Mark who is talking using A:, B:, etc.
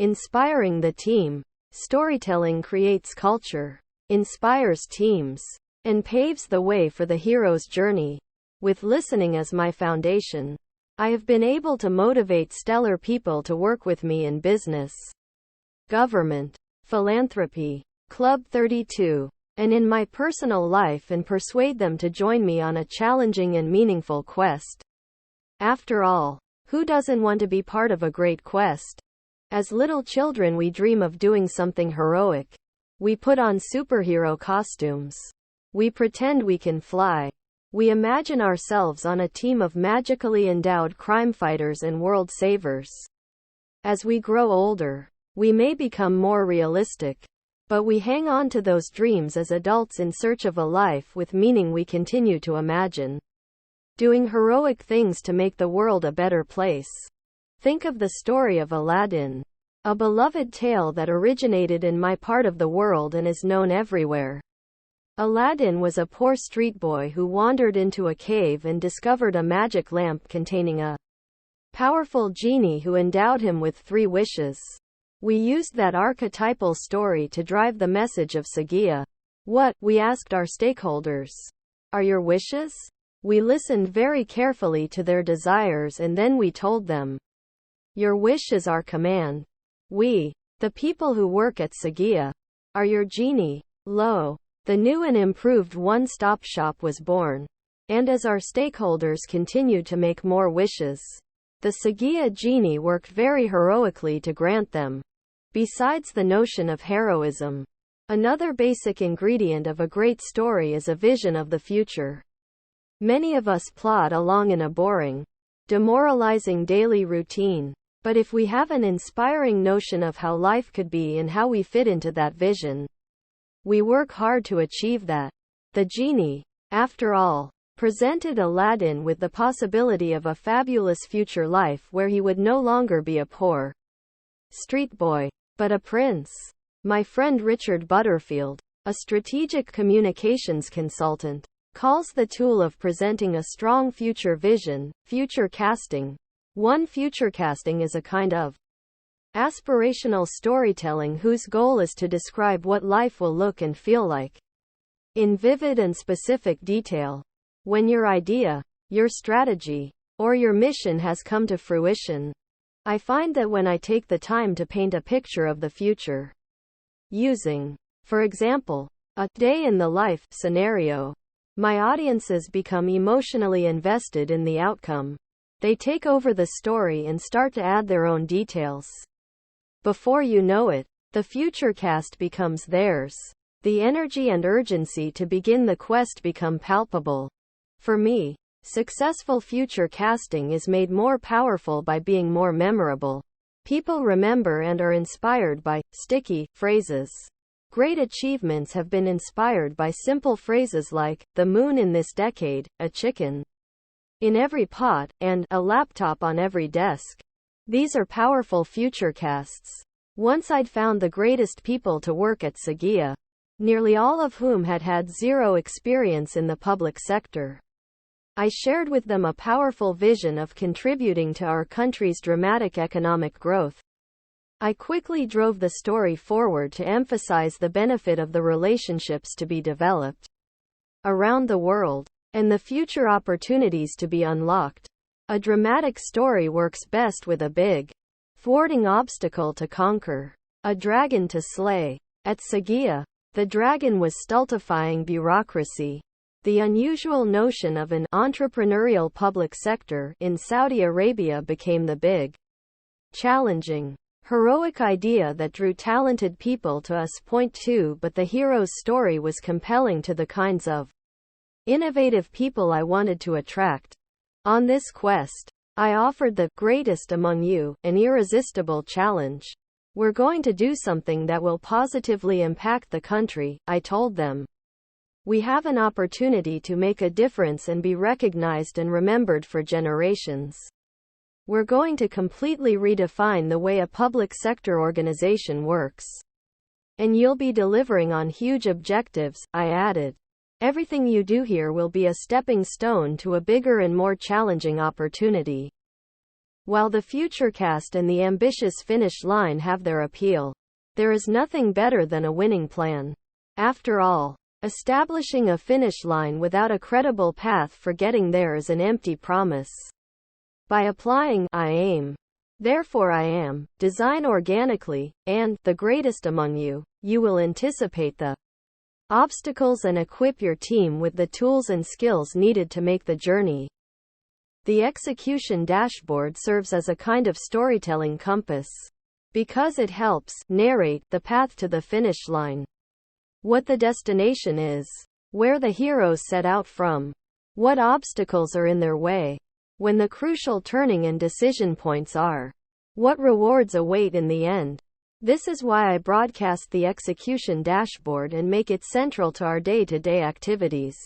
A: Inspiring the team. Storytelling creates culture, inspires teams, and paves the way for the hero's journey. With listening as my foundation, I have been able to motivate stellar people to work with me in business, government, philanthropy, Club 32, and in my personal life, and persuade them to join me on a challenging and meaningful quest. After all, who doesn't want to be part of a great quest? As little children, we dream of doing something heroic. We put on superhero costumes. We pretend we can fly. We imagine ourselves on a team of magically endowed crime fighters and world savers. As we grow older, we may become more realistic, but we hang on to those dreams as adults in search of a life with meaning. We continue to imagine doing heroic things to make the world a better place. Think of the story of Aladdin, a beloved tale that originated in my part of the world and is known everywhere. Aladdin was a poor street boy who wandered into a cave and discovered a magic lamp containing a powerful genie who endowed him with 3 wishes. We used that archetypal story to drive the message of SAGIA. What, we asked our stakeholders, are your wishes? We listened very carefully to their desires, and then we told them, your wish is our command. We, the people who work at SAGIA, are your genie. Lo, the new and improved one-stop shop was born. And as our stakeholders continued to make more wishes, the SAGIA genie worked very heroically to grant them. Besides the notion of heroism, another basic ingredient of a great story is a vision of the future. Many of us plod along in a boring, demoralizing daily routine. But if we have an inspiring notion of how life could be and how we fit into that vision, we work hard to achieve that. The genie, after all, presented Aladdin with the possibility of a fabulous future life where he would no longer be a poor street boy, but a prince. My friend Richard Butterfield, a strategic communications consultant, calls the tool of presenting a strong future vision future casting. One future casting is a kind of aspirational storytelling whose goal is to describe what life will look and feel like in vivid and specific detail. When your idea, your strategy, or your mission has come to fruition, I find that when I take the time to paint a picture of the future, using, for example, a day in the life scenario, my audiences become emotionally invested in the outcome. They take over the story and start to add their own details. Before you know it, the future cast becomes theirs. The energy and urgency to begin the quest become palpable. For me, successful future casting is made more powerful by being more memorable. People remember and are inspired by sticky phrases. Great achievements have been inspired by simple phrases like, the moon in this decade, a chicken in every pot, and a laptop on every desk. These are powerful future casts. Once I'd found the greatest people to work at SAGIA, nearly all of whom had had zero experience in the public sector. I shared with them a powerful vision of contributing to our country's dramatic economic growth. I quickly drove the story forward to emphasize the benefit of the relationships to be developed around the world, and the future opportunities to be unlocked. A dramatic story works best with a big, thwarting obstacle to conquer, a dragon to slay. At SAGIA, the dragon was stultifying bureaucracy. The unusual notion of an entrepreneurial public sector in Saudi Arabia became the big, challenging, heroic idea that drew talented people to us. Point 2. But the hero's story was compelling to the kinds of innovative people I wanted to attract. On this quest, I offered the greatest among you an irresistible challenge. We're going to do something that will positively impact the country, I told them. We have an opportunity to make a difference and be recognized and remembered for generations. We're going to completely redefine the way a public sector organization works. And you'll be delivering on huge objectives, I added. Everything you do here will be a stepping stone to a bigger and more challenging opportunity. While the futurecast and the ambitious finish line have their appeal, there is nothing better than a winning plan. After all, establishing a finish line without a credible path for getting there is an empty promise. By applying I aim, therefore I am, design organically, and the greatest among you, you will anticipate the obstacles and equip your team with the tools and skills needed to make the journey. The execution dashboard serves as a kind of storytelling compass, because it helps narrate the path to the finish line. What the destination is, where the heroes set out from, what obstacles are in their way, when the crucial turning and decision points are, what rewards await in the end. This is why I broadcast the execution dashboard and make it central to our day-to-day activities.